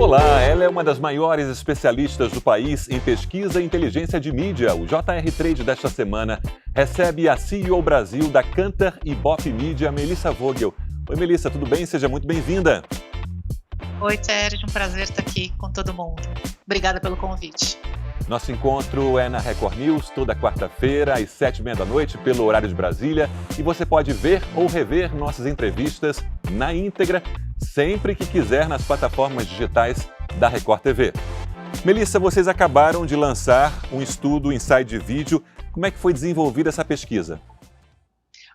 Olá, ela é uma das maiores especialistas do país em pesquisa e inteligência de mídia. O JR Trade desta semana recebe a CEO Brasil da Kantar e Bop Media, Melissa Vogel. Oi, Melissa, tudo bem? Seja muito bem-vinda. Oi, Sérgio, um prazer estar aqui com todo mundo. Obrigada pelo convite. Nosso encontro é na Record News, toda quarta-feira, às 19h30, pelo horário de Brasília. E você pode ver ou rever nossas entrevistas na íntegra, sempre que quiser, nas plataformas digitais da Record TV. Melissa, vocês acabaram de lançar um estudo Inside Video. Como é que foi desenvolvida essa pesquisa?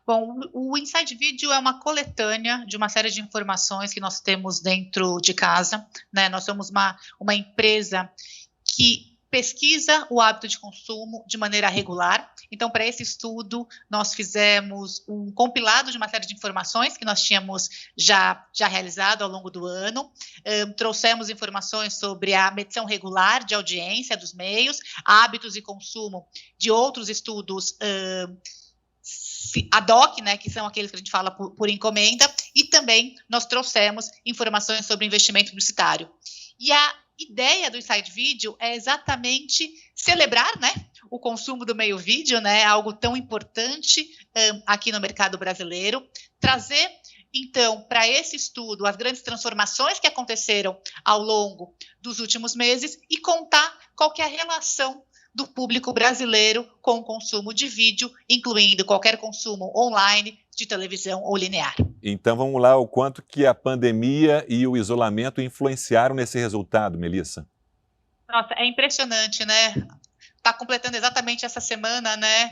Bom, o Inside Video é uma coletânea de uma série de informações que nós temos dentro de casa, né? Nós somos uma empresa que pesquisa o hábito de consumo de maneira regular. Então, para esse estudo, nós fizemos um compilado de uma série de informações que nós tínhamos já realizado ao longo do ano. Trouxemos informações sobre a medição regular de audiência dos meios, hábitos e consumo de outros estudos ad hoc, né, que são aqueles que a gente fala por encomenda, e também nós trouxemos informações sobre investimento publicitário. E a ideia do Inside Video é exatamente celebrar, né, o consumo do meio vídeo, né, algo tão importante aqui no mercado brasileiro, trazer, então, para esse estudo as grandes transformações que aconteceram ao longo dos últimos meses e contar qual que é a relação do público brasileiro com o consumo de vídeo, incluindo qualquer consumo online, de televisão ou linear. Então vamos lá, o quanto que a pandemia e o isolamento influenciaram nesse resultado, Melissa? Nossa, é impressionante, né? Está completando exatamente essa semana, né?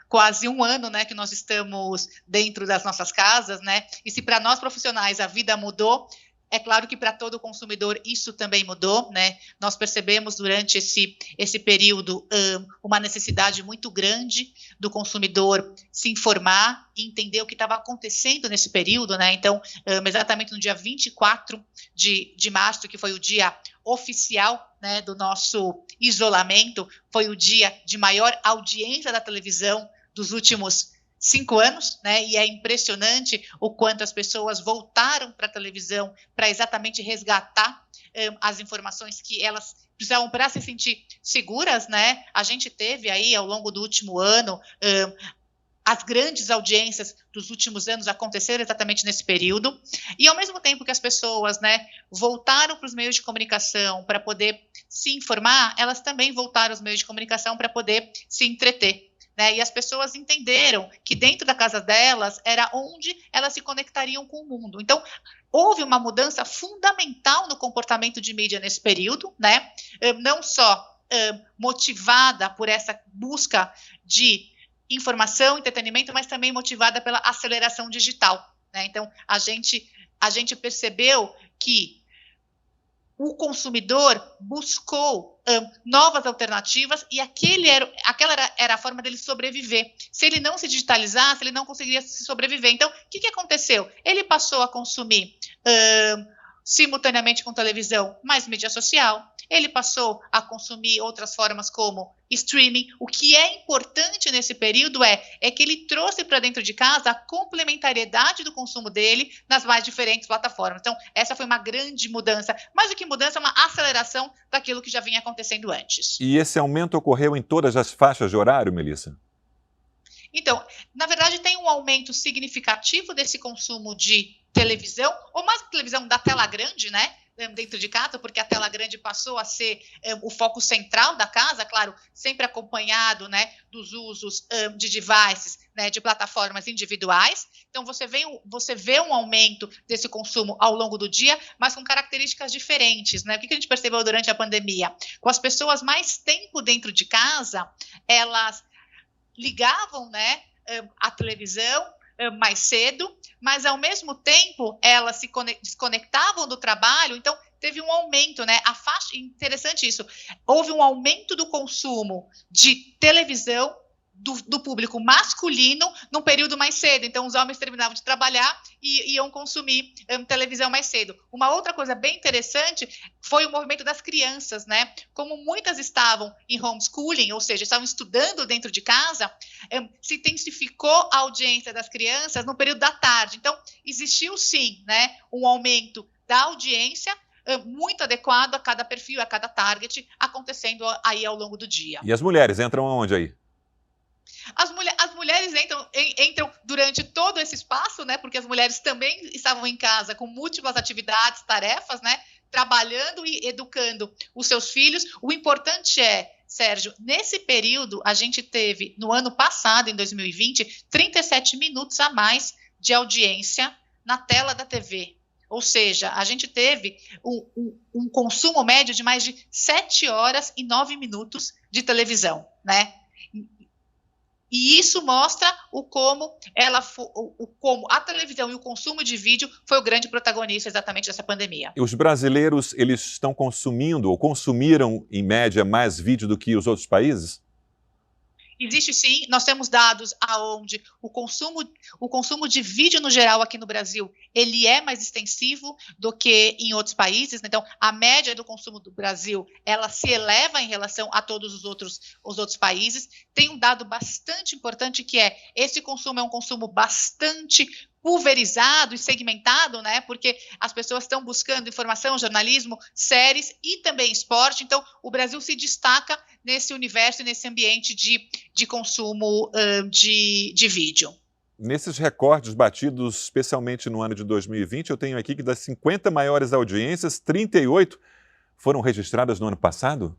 Quase um ano, né, que nós estamos dentro das nossas casas, né? E se para nós profissionais a vida mudou, é claro que para todo consumidor isso também mudou, né? Nós percebemos durante esse período uma necessidade muito grande do consumidor se informar e entender o que estava acontecendo nesse período, né? Então, exatamente no dia 24 de março, que foi o dia oficial, né, do nosso isolamento, foi o dia de maior audiência da televisão dos últimos 5 anos, né? E é impressionante o quanto as pessoas voltaram para a televisão para exatamente resgatar as informações que elas precisavam para se sentir seguras, né? A gente teve aí, ao longo do último ano, as grandes audiências dos últimos anos aconteceram exatamente nesse período, e ao mesmo tempo que as pessoas, né, voltaram para os meios de comunicação para poder se informar, elas também voltaram aos meios de comunicação para poder se entreter. Né, e as pessoas entenderam que dentro da casa delas era onde elas se conectariam com o mundo. Então, houve uma mudança fundamental no comportamento de mídia nesse período, né? Não só motivada por essa busca de informação, entretenimento, mas também motivada pela aceleração digital. Né? Então, a gente percebeu que o consumidor buscou novas alternativas e aquela era a forma dele sobreviver. Se ele não se digitalizasse, ele não conseguiria se sobreviver. Então, o que aconteceu? Ele passou a consumir simultaneamente com televisão, mais mídia social. Ele passou a consumir outras formas como streaming. O que é importante nesse período é que ele trouxe para dentro de casa a complementariedade do consumo dele nas mais diferentes plataformas. Então, essa foi uma grande mudança. Mais do que mudança, é uma aceleração daquilo que já vinha acontecendo antes. E esse aumento ocorreu em todas as faixas de horário, Melissa? Então, na verdade, tem um aumento significativo desse consumo de televisão, ou mais que televisão, da tela grande, né? Dentro de casa, porque a tela grande passou a ser o foco central da casa, claro, sempre acompanhado, né, dos usos de devices, né, de plataformas individuais. Então, você vê um aumento desse consumo ao longo do dia, mas com características diferentes. Né? O que a gente percebeu durante a pandemia? Com as pessoas mais tempo dentro de casa, elas ligavam, né, a televisão mais cedo, mas ao mesmo tempo elas se desconectavam do trabalho, então teve um aumento, né? Interessante isso, houve um aumento do consumo de televisão do público masculino num período mais cedo. Então, os homens terminavam de trabalhar e iam consumir televisão mais cedo. Uma outra coisa bem interessante foi o movimento das crianças, né? Como muitas estavam em homeschooling, ou seja, estavam estudando dentro de casa, se intensificou a audiência das crianças no período da tarde. Então, existiu sim, né, um aumento da audiência muito adequado a cada perfil, a cada target, acontecendo aí ao longo do dia. E as mulheres entram aonde aí? As mulheres entram durante todo esse espaço, né? Porque as mulheres também estavam em casa com múltiplas atividades, tarefas, né? Trabalhando e educando os seus filhos. O importante é, Sérgio, nesse período, a gente teve, no ano passado, em 2020, 37 minutos a mais de audiência na tela da TV. Ou seja, a gente teve um consumo médio de mais de 7 horas e 9 minutos de televisão, né? E isso mostra como a televisão e o consumo de vídeo foi o grande protagonista exatamente dessa pandemia. E os brasileiros, eles estão consumindo ou consumiram, em média, mais vídeo do que os outros países? Existe sim, nós temos dados aonde o consumo de vídeo no geral aqui no Brasil, ele é mais extensivo do que em outros países, então a média do consumo do Brasil, ela se eleva em relação a todos os outros países. Tem um dado bastante importante que esse consumo é um consumo bastante pulverizado e segmentado, né? Porque as pessoas estão buscando informação, jornalismo, séries e também esporte. Então, o Brasil se destaca nesse universo, nesse ambiente de consumo de vídeo. Nesses recordes batidos, especialmente no ano de 2020, eu tenho aqui que das 50 maiores audiências, 38 foram registradas no ano passado?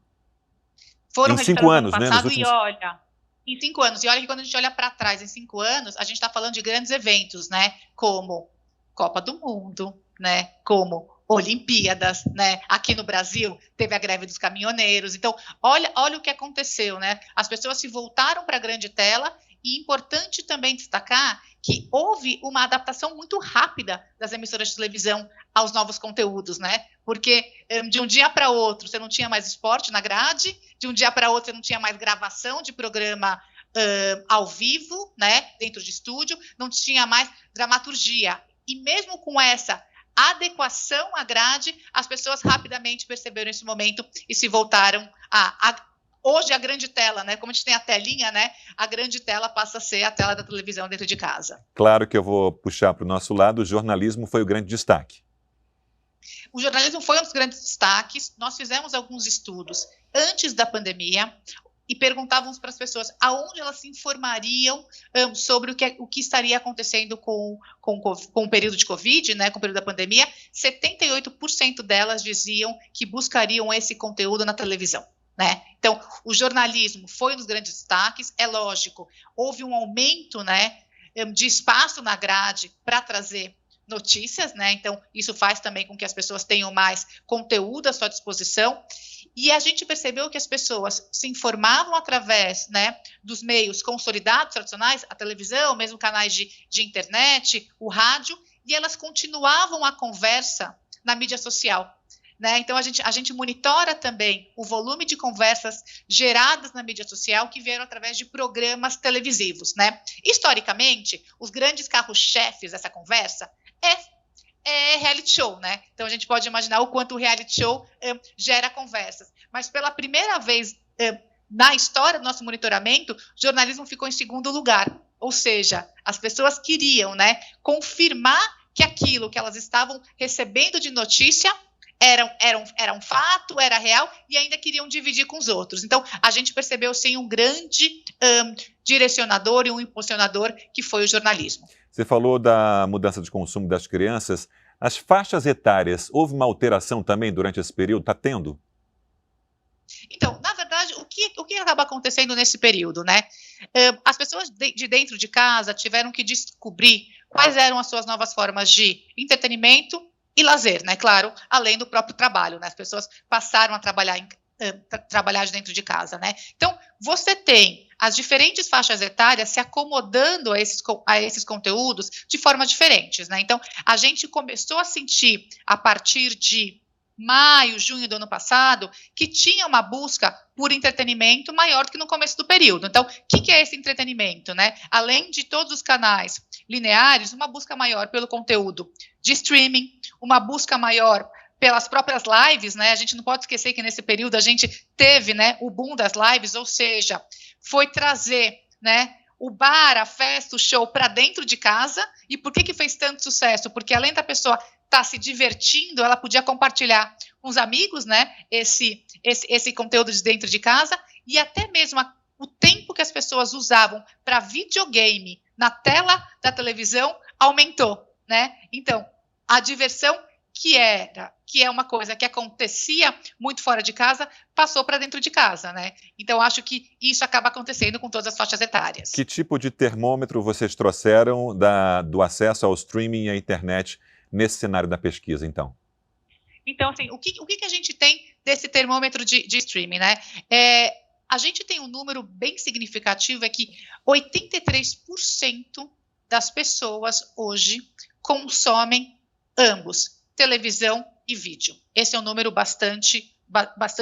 Foram em 5 anos, ano né? passado, e olha... Em 5 anos. E olha que quando a gente olha para trás, em 5 anos, a gente está falando de grandes eventos, né? Como Copa do Mundo, né? Como Olimpíadas, né? Aqui no Brasil teve a greve dos caminhoneiros. Então, olha o que aconteceu, né? As pessoas se voltaram para a grande tela e importante também destacar que houve uma adaptação muito rápida das emissoras de televisão aos novos conteúdos, né? Porque de um dia para outro você não tinha mais esporte na grade, de um dia para outro você não tinha mais gravação de programa ao vivo, né? Dentro de estúdio, não tinha mais dramaturgia. E mesmo com essa adequação à grade, as pessoas rapidamente perceberam esse momento e se voltaram hoje a grande tela, né? Como a gente tem a telinha, né? A grande tela passa a ser a tela da televisão dentro de casa. Claro que eu vou puxar para o nosso lado, o jornalismo foi o grande destaque. O jornalismo foi um dos grandes destaques. Nós fizemos alguns estudos antes da pandemia e perguntávamos para as pessoas aonde elas se informariam sobre o que estaria acontecendo com o período de Covid, né, com o período da pandemia. 78% delas diziam que buscariam esse conteúdo na televisão. Né? Então, o jornalismo foi um dos grandes destaques. É lógico, houve um aumento, né, de espaço na grade para trazer notícias, né? Então, isso faz também com que as pessoas tenham mais conteúdo à sua disposição. E a gente percebeu que as pessoas se informavam através, né, dos meios consolidados, tradicionais, a televisão, mesmo canais de internet, o rádio, e elas continuavam a conversa na mídia social. Né? Então, a gente monitora também o volume de conversas geradas na mídia social que vieram através de programas televisivos. Né? Historicamente, os grandes carros-chefes dessa conversa é reality show. Né? Então, a gente pode imaginar o quanto o reality show gera conversas. Mas, pela primeira vez na história do nosso monitoramento, o jornalismo ficou em segundo lugar. Ou seja, as pessoas queriam, né, confirmar que aquilo que elas estavam recebendo de notícia era um fato, era real, e ainda queriam dividir com os outros. Então, a gente percebeu, sim, um grande direcionador e um impulsionador que foi o jornalismo. Você falou da mudança de consumo das crianças. As faixas etárias, houve uma alteração também durante esse período? Está tendo? Então, na verdade, o que acaba acontecendo nesse período, né? As pessoas de dentro de casa tiveram que descobrir quais eram as suas novas formas de entretenimento e lazer, né? Claro, além do próprio trabalho, né? As pessoas passaram a trabalhar de dentro de casa, né? Então, você tem as diferentes faixas etárias se acomodando a esses conteúdos de formas diferentes, né? Então, a gente começou a sentir, a partir de maio, junho do ano passado, que tinha uma busca por entretenimento maior do que no começo do período. Então, o que é esse entretenimento, né? Além de todos os canais lineares, uma busca maior pelo conteúdo de streaming, uma busca maior pelas próprias lives, né? A gente não pode esquecer que nesse período a gente teve, né, o boom das lives, ou seja, foi trazer, né, o bar, a festa, o show para dentro de casa. E por que fez tanto sucesso? Porque além da pessoa está se divertindo, ela podia compartilhar com os amigos, né, esse conteúdo de dentro de casa, e até mesmo o tempo que as pessoas usavam para videogame na tela da televisão aumentou, né? Então, a diversão que é uma coisa que acontecia muito fora de casa, passou para dentro de casa, né? Então, acho que isso acaba acontecendo com todas as faixas etárias. Que tipo de termômetro vocês trouxeram do acesso ao streaming e à internet nesse cenário da pesquisa, então? Então, assim, o que a gente tem desse termômetro de streaming, né? A gente tem um número bem significativo, é que 83% das pessoas hoje consomem ambos, televisão e vídeo. Esse é um número bastante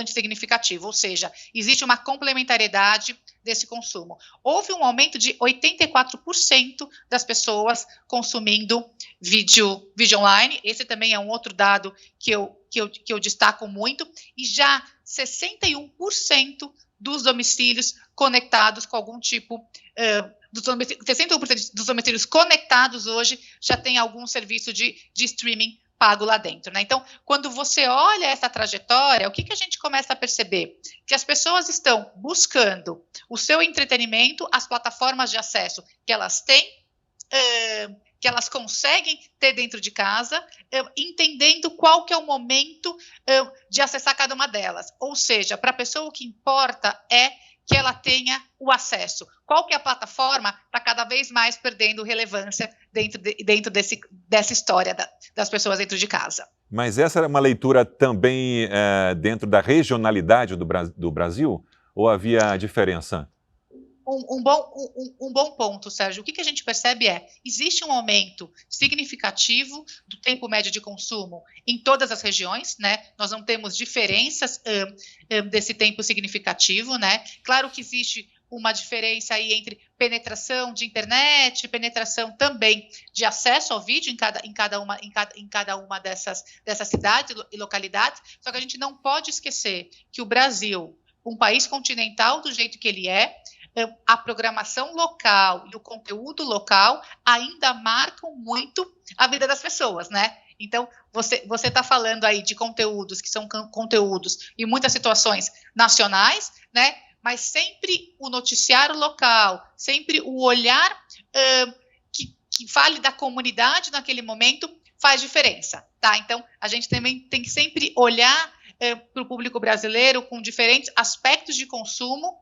significativo, ou seja, existe uma complementariedade desse consumo. Houve um aumento de 84% das pessoas consumindo vídeo online. Esse também é um outro dado que eu destaco muito. E já 61% dos domicílios conectados com algum tipo... 61% dos domicílios conectados hoje já tem algum serviço de streaming pago lá dentro, né? Então, quando você olha essa trajetória, o que a gente começa a perceber? Que as pessoas estão buscando o seu entretenimento, as plataformas de acesso que elas têm, que elas conseguem ter dentro de casa, entendendo qual que é o momento de acessar cada uma delas. Ou seja, para a pessoa o que importa é que ela tenha o acesso. Qual que é a plataforma está cada vez mais perdendo relevância dentro dessa história das pessoas dentro de casa. Mas essa era uma leitura também dentro da regionalidade do Brasil? Ou havia diferença? Um bom ponto, Sérgio. O que a gente percebe existe um aumento significativo do tempo médio de consumo em todas as regiões, né? Nós não temos diferenças desse tempo significativo, né? Claro que existe uma diferença aí entre penetração de internet, penetração também de acesso ao vídeo em cada uma dessas cidades e localidades, só que a gente não pode esquecer que o Brasil, um país continental do jeito que ele a programação local e o conteúdo local ainda marcam muito a vida das pessoas, né? Então, você está falando aí de conteúdos que são conteúdos em muitas situações nacionais, né? Mas sempre o noticiário local, sempre o olhar que fale da comunidade naquele momento faz diferença, tá? Então, a gente também tem que sempre olhar para o público brasileiro com diferentes aspectos de consumo,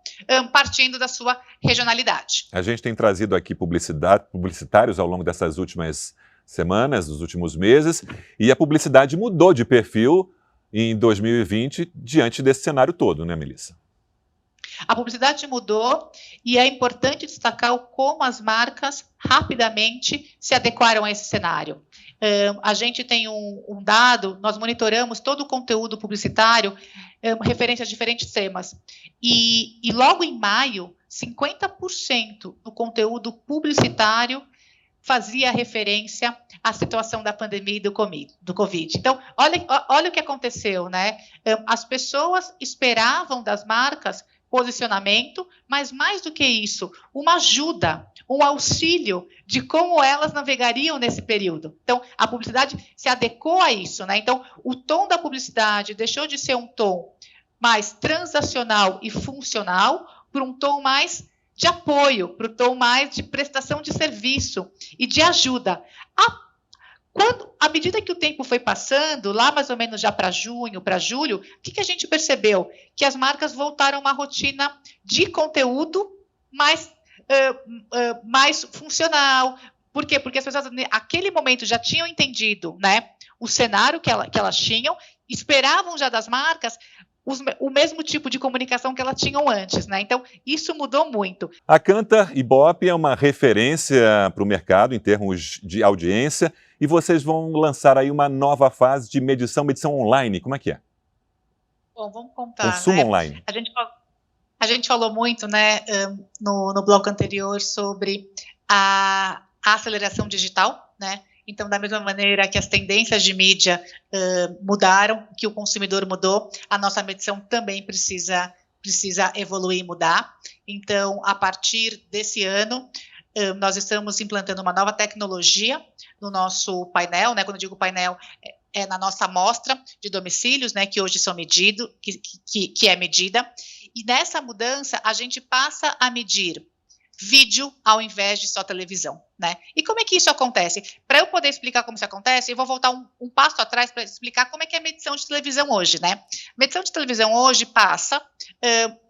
partindo da sua regionalidade. A gente tem trazido aqui publicitários ao longo dessas últimas semanas, dos últimos meses, e a publicidade mudou de perfil em 2020 diante desse cenário todo, né, Melissa? A publicidade mudou e é importante destacar como as marcas rapidamente se adequaram a esse cenário. A gente tem um dado, nós monitoramos todo o conteúdo publicitário referente a diferentes temas. E logo em maio, 50% do conteúdo publicitário fazia referência à situação da pandemia e do Covid. Então, olha o que aconteceu, né? As pessoas esperavam das marcas posicionamento, mas mais do que isso, uma ajuda, um auxílio de como elas navegariam nesse período. Então, a publicidade se adequou a isso, né? Então, o tom da publicidade deixou de ser um tom mais transacional e funcional para um tom mais de apoio, para o tom mais de prestação de serviço e de ajuda. À medida que o tempo foi passando, lá mais ou menos já para junho, para julho, o que a gente percebeu? Que as marcas voltaram a uma rotina de conteúdo mais funcional. Por quê? Porque as pessoas, naquele momento, já tinham entendido, né, o cenário que elas tinham, esperavam já das marcas o mesmo tipo de comunicação que elas tinham antes, né? Então, isso mudou muito. A Kantar Ibope é uma referência para o mercado em termos de audiência e vocês vão lançar aí uma nova fase de medição online. Como é que é? Bom, vamos contar. Consumo online. A gente falou muito, né, no bloco anterior sobre a aceleração digital, né? Então, da mesma maneira que as tendências de mídia mudaram, que o consumidor mudou, a nossa medição também precisa evoluir e mudar. Então, a partir desse ano, nós estamos implantando uma nova tecnologia no nosso painel, né? Quando eu digo painel, é na nossa amostra de domicílios, né? Que hoje são medidos, que é medida. E nessa mudança, a gente passa a medir vídeo ao invés de só televisão, né? E como é que isso acontece? Para eu poder explicar como isso acontece, eu vou voltar um passo atrás para explicar como é que é a medição de televisão hoje, né? A medição de televisão hoje passa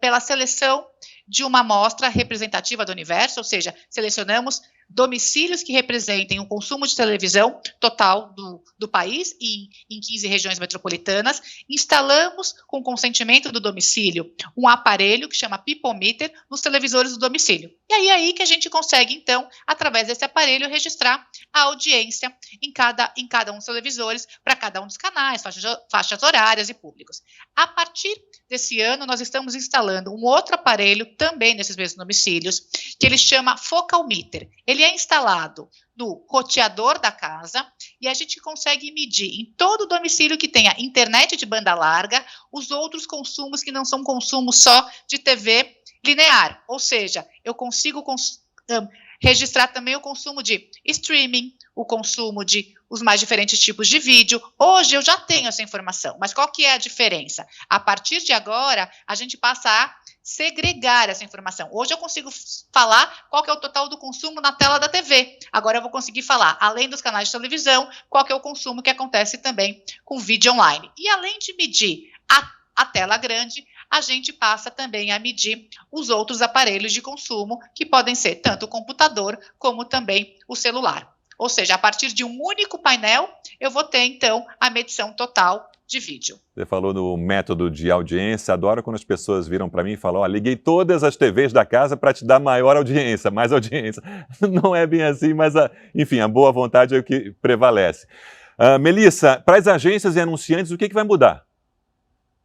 pela seleção de uma amostra representativa do universo, ou seja, selecionamos domicílios que representem o consumo de televisão total do país em 15 regiões metropolitanas, instalamos com consentimento do domicílio um aparelho que chama Pipometer nos televisores do domicílio. E aí que a gente consegue, então, através desse aparelho, registrar a audiência em cada um dos televisores, para cada um dos canais, faixas horárias e públicos. A partir desse ano, nós estamos instalando um outro aparelho, também nesses mesmos domicílios, que ele chama Focal Meter. Ele é instalado no roteador da casa e a gente consegue medir em todo o domicílio que tenha internet de banda larga os outros consumos que não são consumos só de TV linear. Ou seja, eu consigo registrar também o consumo de streaming, o consumo de os mais diferentes tipos de vídeo. Hoje eu já tenho essa informação, mas qual que é a diferença? A partir de agora, a gente passa a segregar essa informação. Hoje eu consigo falar qual que é o total do consumo na tela da TV. Agora eu vou conseguir falar, além dos canais de televisão, qual que é o consumo que acontece também com vídeo online. E além de medir a tela grande, a gente passa também a medir os outros aparelhos de consumo, que podem ser tanto o computador como também o celular. Ou seja, a partir de um único painel, eu vou ter, então, a medição total de vídeo. Você falou no método de audiência, adoro quando as pessoas viram para mim e falam, liguei todas as TVs da casa para te dar maior audiência, mais audiência. Não é bem assim, mas, enfim, a boa vontade é o que prevalece. Melissa, para as agências e anunciantes, o que vai mudar?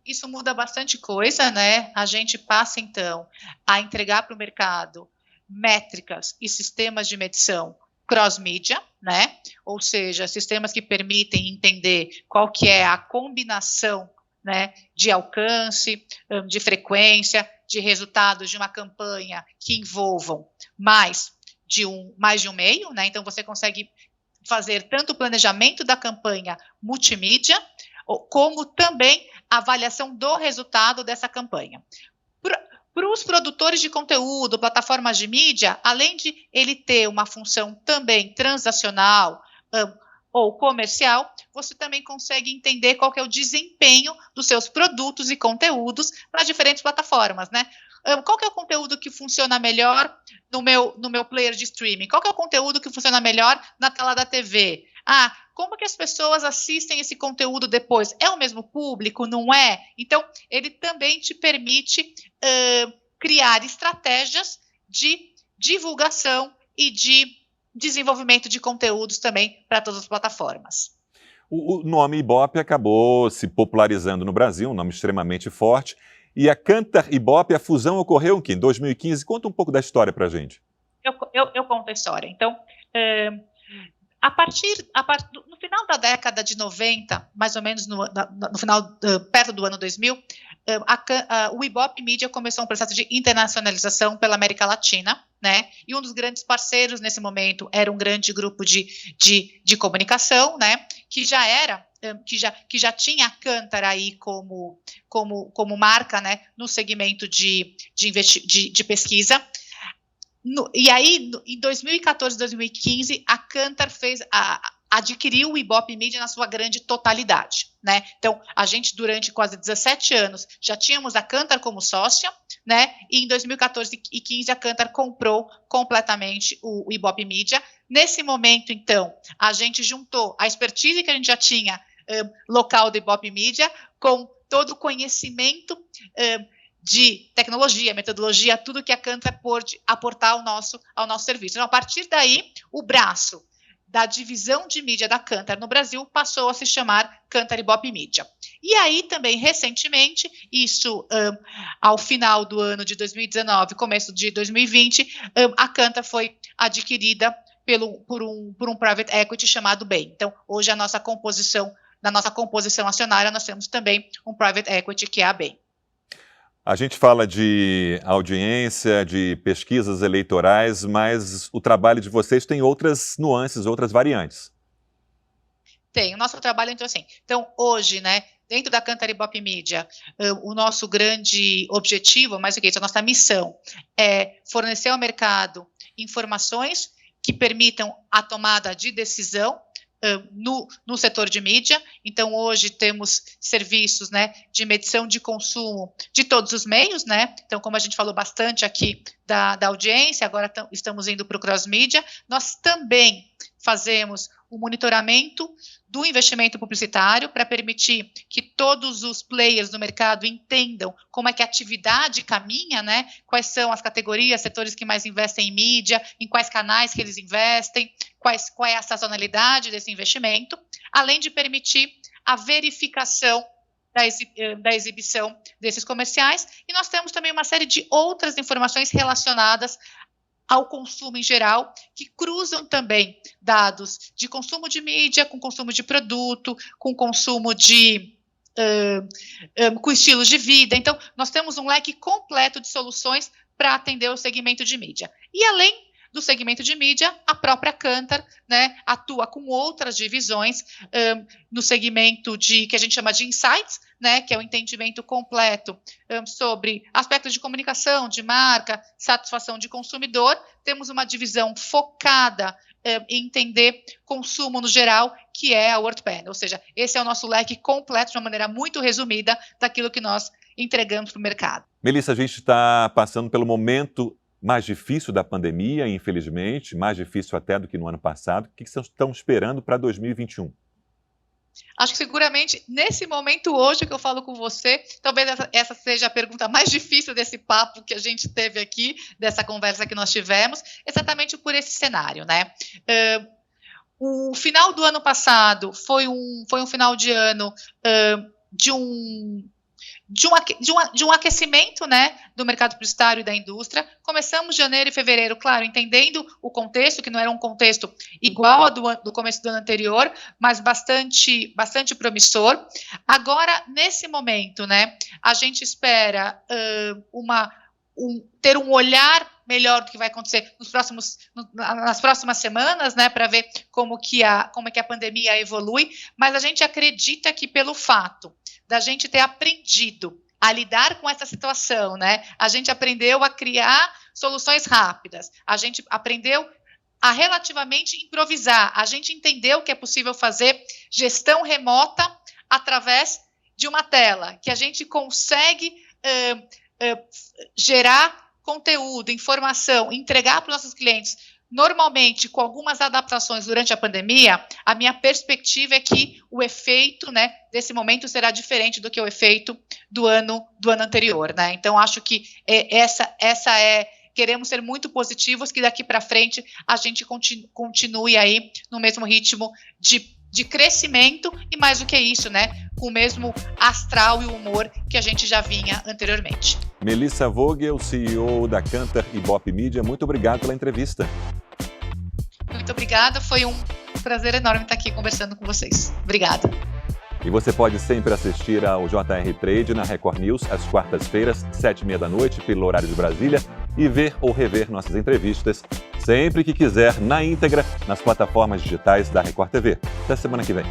Isso muda bastante coisa, né? A gente passa, então, a entregar para o mercado métricas e sistemas de medição cross-mídia, né? Ou seja, sistemas que permitem entender qual que é a combinação, né, de alcance, de frequência, de resultados de uma campanha que envolvam mais de um meio, né? Então, você consegue fazer tanto o planejamento da campanha multimídia, como também a avaliação do resultado dessa campanha. Para os produtores de conteúdo, plataformas de mídia, além de ele ter uma função também transacional ou comercial, você também consegue entender qual que é o desempenho dos seus produtos e conteúdos para diferentes plataformas, né? Qual que é o conteúdo que funciona melhor no meu player de streaming? Qual que é o conteúdo que funciona melhor na tela da TV? Como que as pessoas assistem esse conteúdo depois? É o mesmo público? Não é? Então, ele também te permite criar estratégias de divulgação e de desenvolvimento de conteúdos também para todas as plataformas. O nome Ibope acabou se popularizando no Brasil, um nome extremamente forte. E a Kantar Ibope, a fusão ocorreu em 2015. Conta um pouco da história para a gente. Eu conto a história. Então, no final da década de 90, mais ou menos no final, perto do ano 2000, o Ibope Media começou um processo de internacionalização pela América Latina, né? E um dos grandes parceiros nesse momento era um grande grupo de comunicação, né? Que já tinha a Kantar aí como marca, né? No segmento de pesquisa. E aí, em 2014, 2015, a Kantar adquiriu o Ibope Media na sua grande totalidade, né? Então, a gente, durante quase 17 anos, já tínhamos a Kantar como sócia, né? E em 2014 e 2015, a Kantar comprou completamente o Ibope Media. Nesse momento, então, a gente juntou a expertise que a gente já tinha local do Ibope Media com todo o conhecimento de tecnologia, metodologia, tudo que a Kantar pôde aportar ao nosso serviço. Então, a partir daí, o braço da divisão de mídia da Kantar no Brasil passou a se chamar Kantar Ibope Media. E aí, também, recentemente, isso ao final do ano de 2019, começo de 2020, a Kantar foi adquirida por um private equity chamado Bain. Então, hoje, na nossa composição acionária, nós temos também um private equity que é a Bain. A gente fala de audiência, de pesquisas eleitorais, mas o trabalho de vocês tem outras nuances, outras variantes. Tem, o nosso trabalho então assim. Então, hoje, né, dentro da Cantar Ibope Mídia, o nosso grande objetivo, mais do que isso, a nossa missão é fornecer ao mercado informações que permitam a tomada de decisão no setor de mídia. Então, hoje temos serviços, né, de medição de consumo de todos os meios, né? Então, como a gente falou bastante aqui da audiência, agora estamos indo para o cross-mídia. Nós também fazemos o monitoramento do investimento publicitário para permitir que todos os players do mercado entendam como é que a atividade caminha, né? Quais são as categorias, setores que mais investem em mídia, em quais canais que eles investem, qual é a sazonalidade desse investimento, além de permitir a verificação da exibição desses comerciais. E nós temos também uma série de outras informações relacionadas ao consumo em geral, que cruzam também dados de consumo de mídia, com consumo de produto, com consumo de com estilos de vida. Então, nós temos um leque completo de soluções para atender o segmento de mídia. E além do segmento de mídia, a própria Cantar, né, atua com outras divisões no segmento que a gente chama de insights, né, que é o entendimento completo sobre aspectos de comunicação, de marca, satisfação de consumidor. Temos uma divisão focada em entender consumo no geral, que é a WorldPanel. Ou seja, esse é o nosso leque completo, de uma maneira muito resumida, daquilo que nós entregamos para o mercado. Melissa, a gente está passando pelo momento mais difícil da pandemia, infelizmente, mais difícil até do que no ano passado. O que vocês estão esperando para 2021? Acho que seguramente, nesse momento hoje que eu falo com você, talvez essa seja a pergunta mais difícil desse papo que a gente teve aqui, dessa conversa que nós tivemos, exatamente por esse cenário, né? O final do ano passado foi um final de ano de um aquecimento, né, do mercado publicitário e da indústria. Começamos janeiro e fevereiro, claro, entendendo o contexto, que não era um contexto igual ao do começo do ano anterior, mas bastante promissor. Agora, nesse momento, né, a gente espera ter um olhar melhor do que vai acontecer nas próximas semanas, né, para ver como é que a pandemia evolui, mas a gente acredita que pelo fato da gente ter aprendido a lidar com essa situação, né, a gente aprendeu a criar soluções rápidas, a gente aprendeu a relativamente improvisar, a gente entendeu que é possível fazer gestão remota através de uma tela, que a gente consegue gerar conteúdo, informação, entregar para os nossos clientes, normalmente com algumas adaptações durante a pandemia. A minha perspectiva é que o efeito, né, desse momento será diferente do que o efeito do ano anterior, né? Então, acho que queremos ser muito positivos, que daqui para frente a gente continue aí no mesmo ritmo de crescimento e, mais do que isso, né, com o mesmo astral e humor que a gente já vinha anteriormente. Melissa Vogel, CEO da Cantar Ibope Mídia, muito obrigado pela entrevista. Muito obrigada, foi um prazer enorme estar aqui conversando com vocês. Obrigada. E você pode sempre assistir ao JR Trade na Record News às quartas-feiras, 19h30, pelo horário de Brasília, e ver ou rever nossas entrevistas sempre que quiser, na íntegra, nas plataformas digitais da Record TV. Até semana que vem.